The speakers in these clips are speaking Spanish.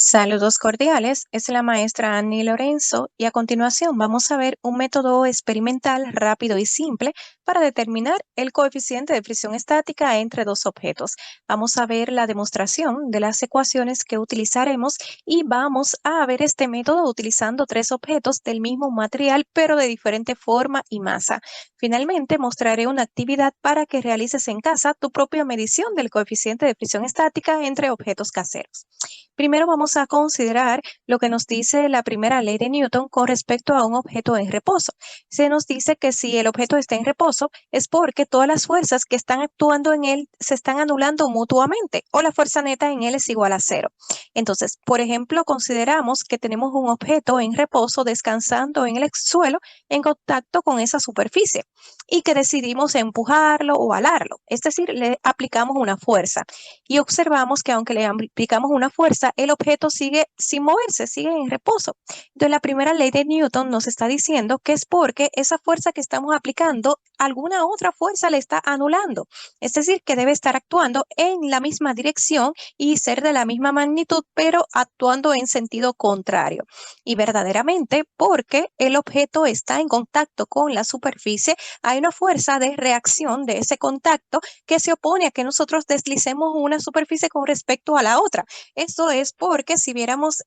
Saludos cordiales, es la maestra Annie Lorenzo y a continuación vamos a ver un método experimental rápido y simple para determinar el coeficiente de fricción estática entre dos objetos. Vamos a ver la demostración de las ecuaciones que utilizaremos y vamos a ver este método utilizando tres objetos del mismo material pero de diferente forma y masa. Finalmente mostraré una actividad para que realices en casa tu propia medición del coeficiente de fricción estática entre objetos caseros. Primero vamos a considerar lo que nos dice la primera ley de Newton con respecto a un objeto en reposo. Se nos dice que si el objeto está en reposo es porque todas las fuerzas que están actuando en él se están anulando mutuamente o la fuerza neta en él es igual a cero. Entonces, por ejemplo, consideramos que tenemos un objeto en reposo descansando en el suelo en contacto con esa superficie y que decidimos empujarlo o alarlo, es decir, le aplicamos una fuerza y observamos que aunque le aplicamos una fuerza, el objeto sigue sin moverse, sigue en reposo. Entonces, la primera ley de Newton nos está diciendo que es porque esa fuerza que estamos aplicando, alguna otra fuerza le está anulando. Es decir, que debe estar actuando en la misma dirección y ser de la misma magnitud, pero actuando en sentido contrario. Y verdaderamente, porque el objeto está en contacto con la superficie, hay una fuerza de reacción de ese contacto que se opone a que nosotros deslicemos una superficie con respecto a la otra. Esto es porque si viéramos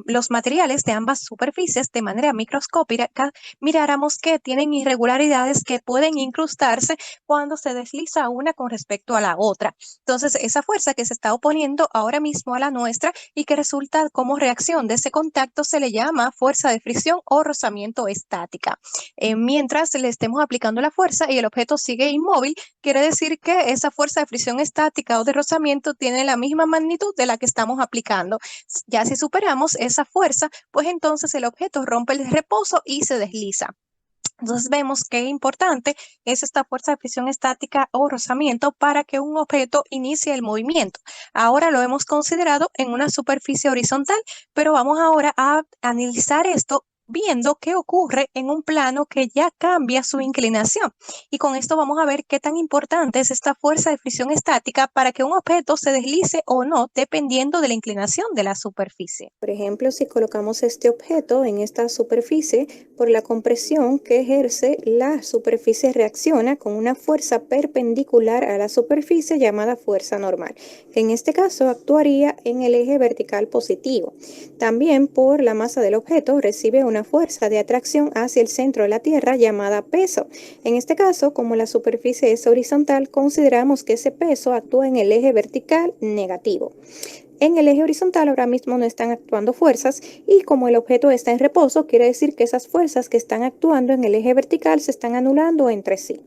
los materiales de ambas superficies de manera microscópica, miráramos que tienen irregularidades que pueden incrustarse cuando se desliza una con respecto a la otra. Entonces, esa fuerza que se está oponiendo ahora mismo a la nuestra y que resulta como reacción de ese contacto se le llama fuerza de fricción o rozamiento estática. Mientras le estemos aplicando la fuerza y el objeto sigue inmóvil, quiere decir que esa fuerza de fricción estática o de rozamiento tiene la misma magnitud de la que estamos aplicando. Ya si superamos esa fuerza, pues entonces el objeto rompe el reposo y se desliza. Entonces vemos qué importante es esta fuerza de fricción estática o rozamiento para que un objeto inicie el movimiento. Ahora lo hemos considerado en una superficie horizontal, pero vamos ahora a analizar esto viendo qué ocurre en un plano que ya cambia su inclinación. Y con esto vamos a ver qué tan importante es esta fuerza de fricción estática para que un objeto se deslice o no, dependiendo de la inclinación de la superficie. Por ejemplo, si colocamos este objeto en esta superficie, por la compresión que ejerce, la superficie reacciona con una fuerza perpendicular a la superficie llamada fuerza normal, que en este caso actuaría en el eje vertical positivo. También por la masa del objeto recibe una fuerza de atracción hacia el centro de la Tierra llamada peso. En este caso, como la superficie es horizontal, consideramos que ese peso actúa en el eje vertical negativo. En el eje horizontal ahora mismo no están actuando fuerzas y como el objeto está en reposo, quiere decir que esas fuerzas que están actuando en el eje vertical se están anulando entre sí.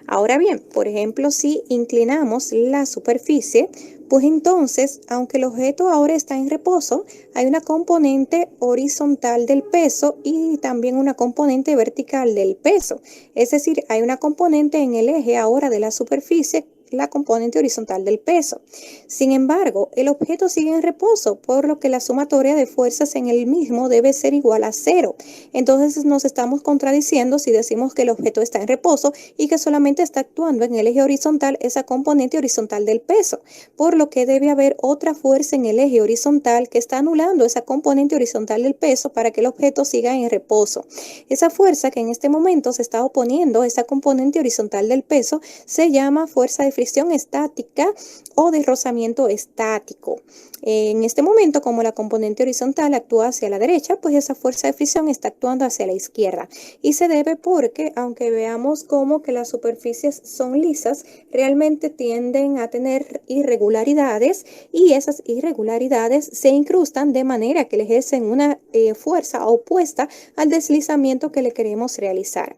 Ahora bien, por ejemplo, si inclinamos la superficie, pues entonces, aunque el objeto ahora está en reposo, hay una componente horizontal del peso y también una componente vertical del peso. Es decir, hay una componente en el eje ahora de la superficie, la componente horizontal del peso. Sin embargo, el objeto sigue en reposo, por lo que la sumatoria de fuerzas en el mismo debe ser igual a cero. Entonces nos estamos contradiciendo si decimos que el objeto está en reposo y que solamente está actuando en el eje horizontal esa componente horizontal del peso, por lo que debe haber otra fuerza en el eje horizontal que está anulando esa componente horizontal del peso para que el objeto siga en reposo. Esa fuerza que en este momento se está oponiendo a esa componente horizontal del peso se llama fuerza de fricción estática o de rozamiento estático. En este momento, como la componente horizontal actúa hacia la derecha, pues esa fuerza de fricción está actuando hacia la izquierda. Y se debe porque, aunque veamos como que las superficies son lisas, realmente tienden a tener irregularidades y esas irregularidades se incrustan de manera que le ejercen una fuerza opuesta al deslizamiento que le queremos realizar.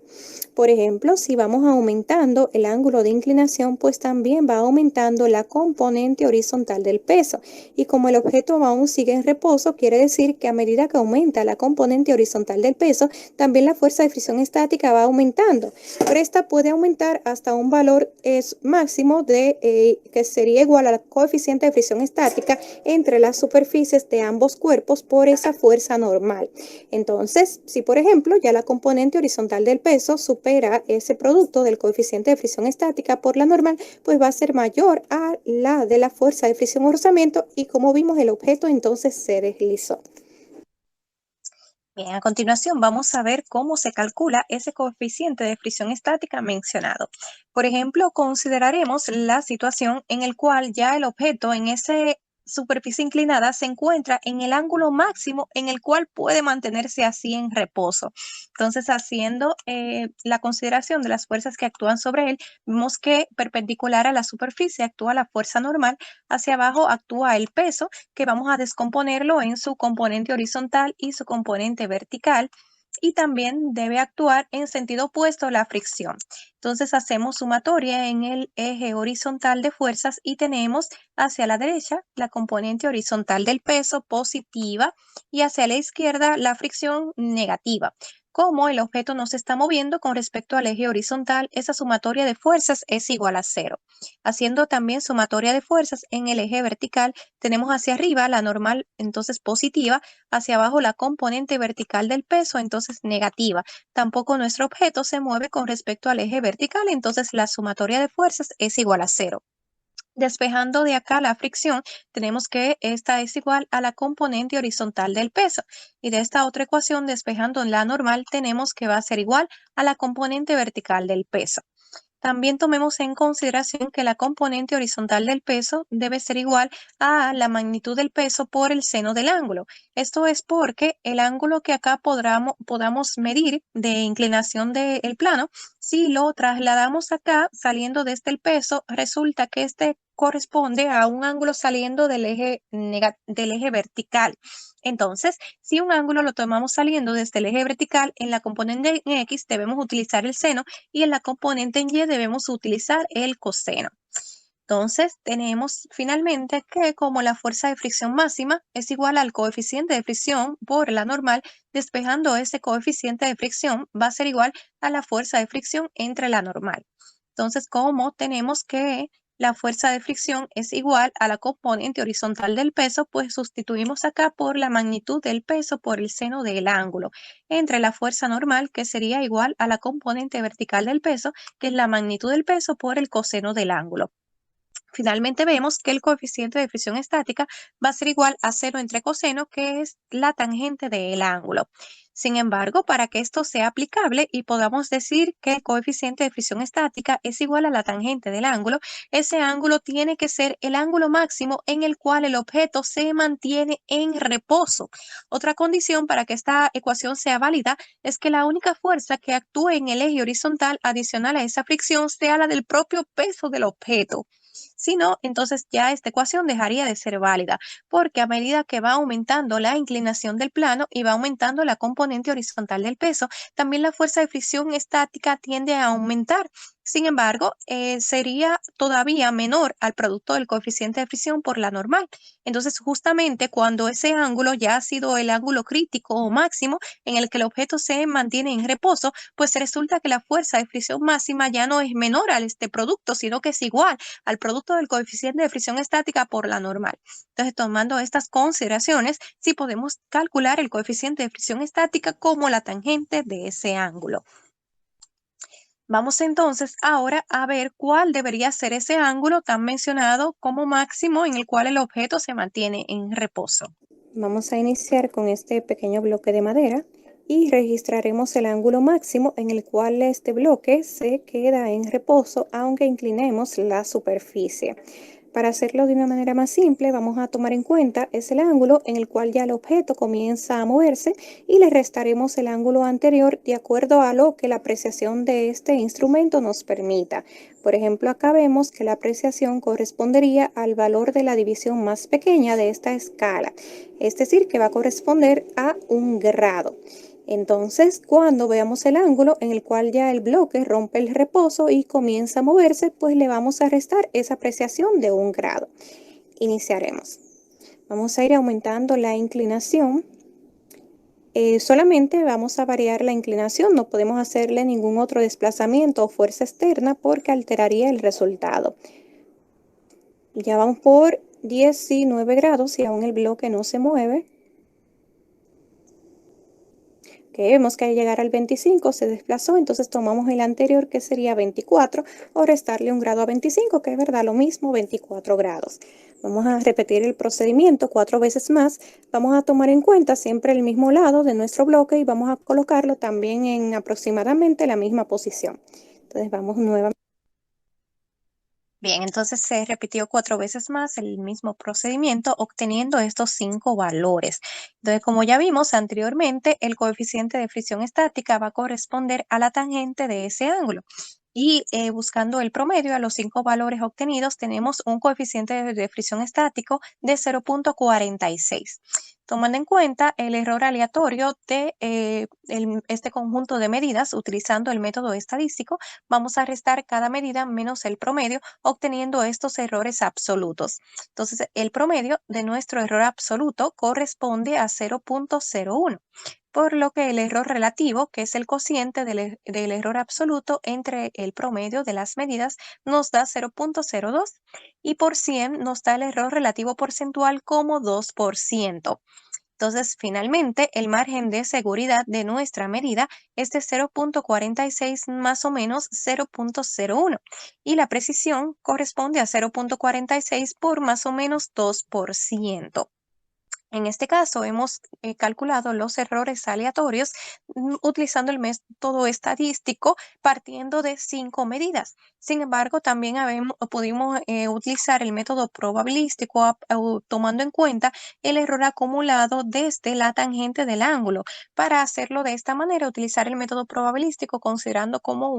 Por ejemplo, si vamos aumentando el ángulo de inclinación, pues también va aumentando la componente horizontal del peso. Y como el objeto aún sigue en reposo, quiere decir que a medida que aumenta la componente horizontal del peso, también la fuerza de fricción estática va aumentando. Pero esta puede aumentar hasta un valor máximo que sería igual al coeficiente de fricción estática entre las superficies de ambos cuerpos por esa fuerza normal. Entonces, si por ejemplo ya la componente horizontal del peso supera ese producto del coeficiente de fricción estática por la normal, pues va a ser mayor a la de la fuerza de fricción o rozamiento y como vimos el objeto entonces se deslizó. Bien, a continuación vamos a ver cómo se calcula ese coeficiente de fricción estática mencionado. Por ejemplo, consideraremos la situación en la cual ya el objeto en esa superficie inclinada se encuentra en el ángulo máximo en el cual puede mantenerse así en reposo. Entonces, haciendo la consideración de las fuerzas que actúan sobre él, vemos que perpendicular a la superficie actúa la fuerza normal, hacia abajo actúa el peso, que vamos a descomponerlo en su componente horizontal y su componente vertical, y también debe actuar en sentido opuesto la fricción. Entonces hacemos sumatoria en el eje horizontal de fuerzas y tenemos hacia la derecha la componente horizontal del peso positiva y hacia la izquierda la fricción negativa. Como el objeto no se está moviendo con respecto al eje horizontal, esa sumatoria de fuerzas es igual a cero. Haciendo también sumatoria de fuerzas en el eje vertical, tenemos hacia arriba la normal, entonces positiva, hacia abajo la componente vertical del peso, entonces negativa. Tampoco nuestro objeto se mueve con respecto al eje vertical, entonces la sumatoria de fuerzas es igual a cero. Despejando de acá la fricción, tenemos que esta es igual a la componente horizontal del peso. Y de esta otra ecuación, despejando la normal, tenemos que va a ser igual a la componente vertical del peso. También tomemos en consideración que la componente horizontal del peso debe ser igual a la magnitud del peso por el seno del ángulo. Esto es porque el ángulo que acá podamos medir de inclinación del plano, si lo trasladamos acá saliendo desde el peso, resulta que este corresponde a un ángulo saliendo del eje vertical. Entonces, si un ángulo lo tomamos saliendo desde el eje vertical, en la componente en X debemos utilizar el seno y en la componente en Y debemos utilizar el coseno. Entonces, tenemos finalmente que como la fuerza de fricción máxima es igual al coeficiente de fricción por la normal, despejando ese coeficiente de fricción va a ser igual a la fuerza de fricción entre la normal. Entonces, como tenemos que la fuerza de fricción es igual a la componente horizontal del peso, pues sustituimos acá por la magnitud del peso por el seno del ángulo, entre la fuerza normal, que sería igual a la componente vertical del peso, que es la magnitud del peso por el coseno del ángulo. Finalmente vemos que el coeficiente de fricción estática va a ser igual a cero entre coseno, que es la tangente del ángulo. Sin embargo, para que esto sea aplicable y podamos decir que el coeficiente de fricción estática es igual a la tangente del ángulo, ese ángulo tiene que ser el ángulo máximo en el cual el objeto se mantiene en reposo. Otra condición para que esta ecuación sea válida es que la única fuerza que actúe en el eje horizontal adicional a esa fricción sea la del propio peso del objeto. Si no, entonces ya esta ecuación dejaría de ser válida, porque a medida que va aumentando la inclinación del plano y va aumentando la componente horizontal del peso, también la fuerza de fricción estática tiende a aumentar. Sin embargo, sería todavía menor al producto del coeficiente de fricción por la normal. Entonces, justamente cuando ese ángulo ya ha sido el ángulo crítico o máximo en el que el objeto se mantiene en reposo, pues resulta que la fuerza de fricción máxima ya no es menor a este producto, sino que es igual al producto del coeficiente de fricción estática por la normal. Entonces, tomando estas consideraciones, sí podemos calcular el coeficiente de fricción estática como la tangente de ese ángulo. Vamos entonces ahora a ver cuál debería ser ese ángulo tan mencionado como máximo en el cual el objeto se mantiene en reposo. Vamos a iniciar con este pequeño bloque de madera y registraremos el ángulo máximo en el cual este bloque se queda en reposo aunque inclinemos la superficie. Para hacerlo de una manera más simple, vamos a tomar en cuenta es el ángulo en el cual ya el objeto comienza a moverse y le restaremos el ángulo anterior de acuerdo a lo que la apreciación de este instrumento nos permita. Por ejemplo, acá vemos que la apreciación correspondería al valor de la división más pequeña de esta escala, es decir, que va a corresponder a 1 grado. Entonces, cuando veamos el ángulo en el cual ya el bloque rompe el reposo y comienza a moverse, pues le vamos a restar esa apreciación de 1 grado. Iniciaremos. Vamos a ir aumentando la inclinación. Solamente vamos a variar la inclinación, no podemos hacerle ningún otro desplazamiento o fuerza externa porque alteraría el resultado. Ya vamos por 19 grados y aún el bloque no se mueve. que vemos que al llegar al 25 se desplazó, entonces tomamos el anterior, que sería 24, o restarle un grado a 25, que es verdad lo mismo, 24 grados. Vamos a repetir el procedimiento 4 veces más. Vamos a tomar en cuenta siempre el mismo lado de nuestro bloque y vamos a colocarlo también en aproximadamente la misma posición. Entonces vamos nuevamente. Bien, entonces se repitió 4 veces más el mismo procedimiento, obteniendo estos 5 valores. Entonces, como ya vimos anteriormente, el coeficiente de fricción estática va a corresponder a la tangente de ese ángulo. Y buscando el promedio a los 5 valores obtenidos, tenemos un coeficiente de fricción estático de 0,46. Tomando en cuenta el error aleatorio de este conjunto de medidas, utilizando el método estadístico, vamos a restar cada medida menos el promedio, obteniendo estos errores absolutos. Entonces, el promedio de nuestro error absoluto corresponde a 0,01, por lo que el error relativo, que es el cociente del error absoluto entre el promedio de las medidas, nos da 0,02 y por 100 nos da el error relativo porcentual como 2%. Entonces, finalmente, el margen de seguridad de nuestra medida es de 0,46 más o menos 0,01 y la precisión corresponde a 0,46 por más o menos 2%. En este caso, hemos calculado los errores aleatorios utilizando el método estadístico partiendo de 5 medidas. Sin embargo, también pudimos utilizar el método probabilístico tomando en cuenta el error acumulado desde la tangente del ángulo. Para hacerlo de esta manera, utilizar el método probabilístico considerando como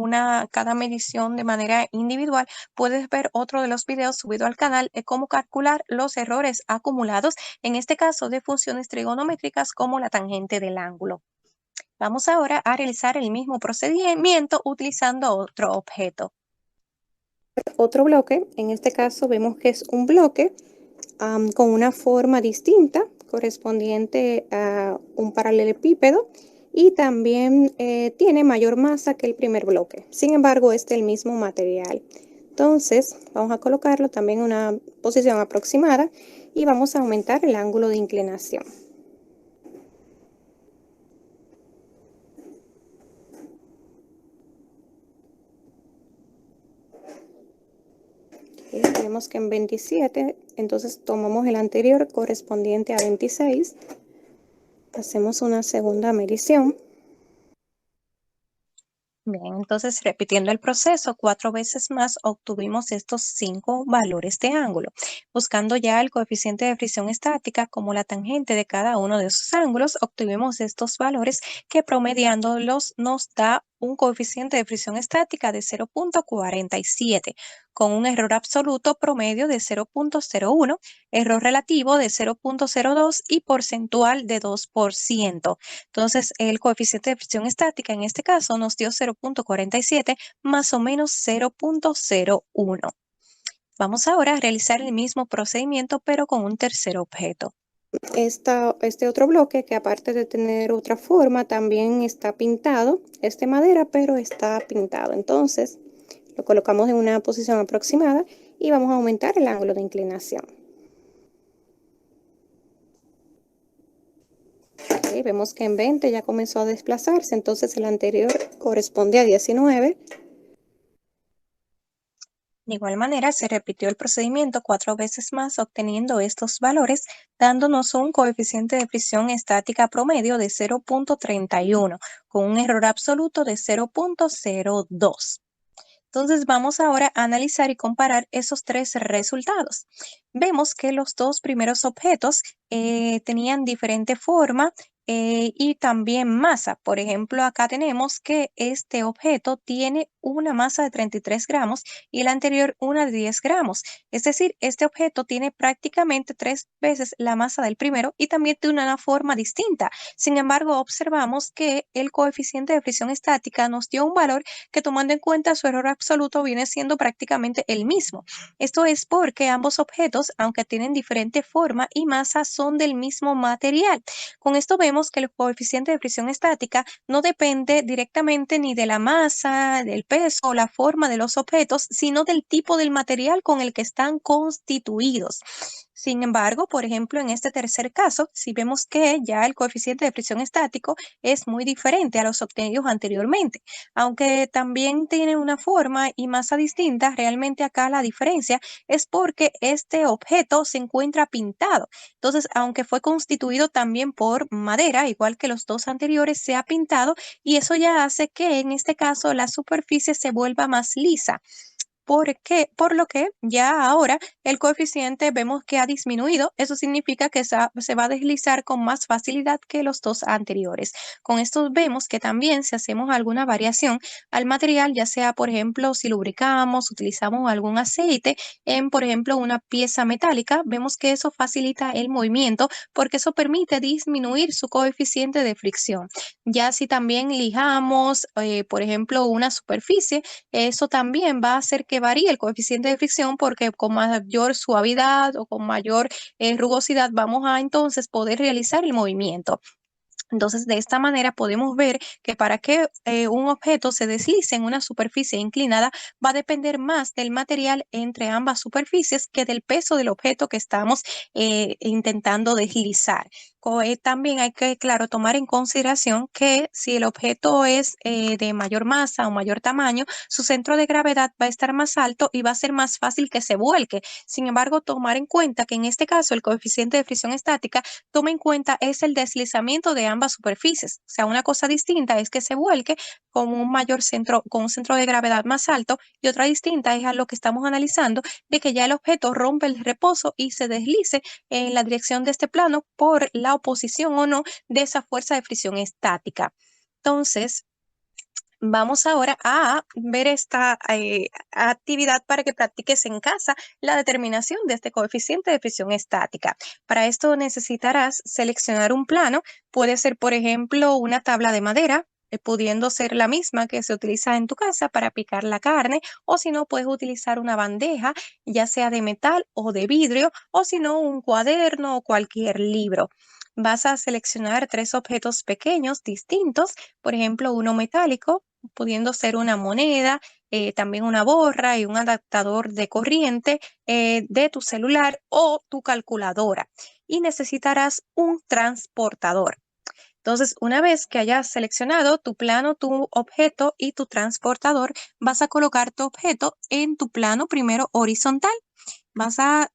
cada medición de manera individual. Puedes ver otro de los videos subido al canal, cómo calcular los errores acumulados, en este caso de funciones trigonométricas como la tangente del ángulo. Vamos ahora a realizar el mismo procedimiento utilizando otro objeto. Otro bloque, en este caso vemos que es un bloque con una forma distinta, correspondiente a un paralelepípedo, y también tiene mayor masa que el primer bloque. Sin embargo, es del mismo material. Entonces, vamos a colocarlo también en una posición aproximada y vamos a aumentar el ángulo de inclinación. Vemos que en 27, entonces tomamos el anterior correspondiente a 26, hacemos una segunda medición. Bien, entonces repitiendo el proceso 4 veces más, obtuvimos estos 5 valores de ángulo. Buscando ya el coeficiente de fricción estática como la tangente de cada uno de esos ángulos, obtuvimos estos valores que promediándolos nos da un coeficiente de fricción estática de 0,47, con un error absoluto promedio de 0,01, error relativo de 0,02 y porcentual de 2%. Entonces, el coeficiente de fricción estática en este caso nos dio 0,47 más o menos 0,01. Vamos ahora a realizar el mismo procedimiento, pero con un tercer objeto. Este otro bloque, que aparte de tener otra forma, también está pintado, es de madera, pero está pintado. Entonces, lo colocamos en una posición aproximada y vamos a aumentar el ángulo de inclinación. Okay, vemos que en 20 ya comenzó a desplazarse, entonces el anterior corresponde a 19. De igual manera, se repitió el procedimiento 4 veces más, obteniendo estos valores, dándonos un coeficiente de fricción estática promedio de 0,31, con un error absoluto de 0,02. Entonces vamos ahora a analizar y comparar esos 3 resultados. Vemos que los 2 primeros objetos tenían diferente forma y también masa. Por ejemplo, acá tenemos que este objeto tiene una masa de 33 gramos y el anterior una de 10 gramos. Es decir, este objeto tiene prácticamente 3 veces la masa del primero y también tiene una forma distinta. Sin embargo, observamos que el coeficiente de fricción estática nos dio un valor que, tomando en cuenta su error absoluto, viene siendo prácticamente el mismo. Esto es porque ambos objetos, aunque tienen diferente forma y masa, son del mismo material. Con esto vemos que el coeficiente de fricción estática no depende directamente ni de la masa, del peso o la forma de los objetos, sino del tipo del material con el que están constituidos. Sin embargo, por ejemplo, en este tercer caso, si vemos que ya el coeficiente de fricción estático es muy diferente a los obtenidos anteriormente, aunque también tiene una forma y masa distinta, realmente acá la diferencia es porque este objeto se encuentra pintado. Entonces, aunque fue constituido también por madera, igual que los dos anteriores, se ha pintado y eso ya hace que en este caso la superficie se vuelva más lisa. Por lo que ya ahora el coeficiente vemos que ha disminuido. Eso significa que se va a deslizar con más facilidad que los dos anteriores. Con esto vemos que también si hacemos alguna variación al material, ya sea, por ejemplo, si lubricamos, utilizamos algún aceite en, por ejemplo, una pieza metálica, vemos que eso facilita el movimiento porque eso permite disminuir su coeficiente de fricción. Ya si también lijamos, por ejemplo, una superficie, eso también va a hacer que varíe el coeficiente de fricción porque con mayor suavidad o con mayor rugosidad vamos a entonces poder realizar el movimiento. Entonces, de esta manera podemos ver que para que un objeto se deslice en una superficie inclinada va a depender más del material entre ambas superficies que del peso del objeto que estamos intentando deslizar. También hay que, claro, tomar en consideración que si el objeto es de mayor masa o mayor tamaño, su centro de gravedad va a estar más alto y va a ser más fácil que se vuelque. Sin embargo, tomar en cuenta que en este caso el coeficiente de fricción estática toma en cuenta es el deslizamiento de ambas superficies. O sea, una cosa distinta es que se vuelque con un mayor centro, con un centro de gravedad más alto y otra distinta es a lo que estamos analizando de que ya el objeto rompe el reposo y se deslice en la dirección de este plano por la oposición o no de esa fuerza de fricción estática. Entonces, vamos ahora a ver esta actividad para que practiques en casa la determinación de este coeficiente de fricción estática. Para esto necesitarás seleccionar un plano. Puede ser, por ejemplo, una tabla de madera, pudiendo ser la misma que se utiliza en tu casa para picar la carne, o si no, puedes utilizar una bandeja, ya sea de metal o de vidrio, o si no, un cuaderno o cualquier libro. Vas a seleccionar tres objetos pequeños distintos, por ejemplo, uno metálico, pudiendo ser una moneda, también una borra y un adaptador de corriente de tu celular o tu calculadora. Y necesitarás un transportador. Entonces, una vez que hayas seleccionado tu plano, tu objeto y tu transportador, vas a colocar tu objeto en tu plano primero horizontal. Vas a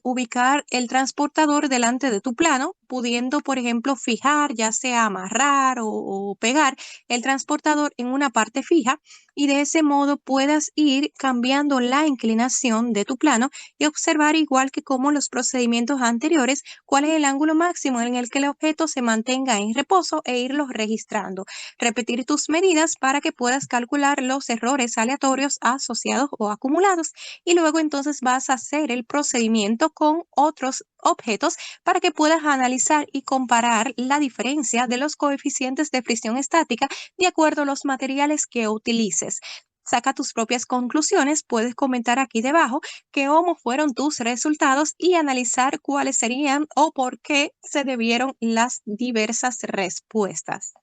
ubicar el transportador delante de tu plano, pudiendo, por ejemplo, fijar, ya sea amarrar o pegar el transportador en una parte fija y de ese modo puedas ir cambiando la inclinación de tu plano y observar, igual que como los procedimientos anteriores, cuál es el ángulo máximo en el que el objeto se mantenga en reposo e irlos registrando. Repetir tus medidas para que puedas calcular los errores aleatorios asociados o acumulados y luego entonces vas a hacer el procedimiento con otros objetos para que puedas analizar y comparar la diferencia de los coeficientes de fricción estática de acuerdo a los materiales que utilices. Saca tus propias conclusiones, puedes comentar aquí debajo cómo fueron tus resultados y analizar cuáles serían o por qué se debieron las diversas respuestas.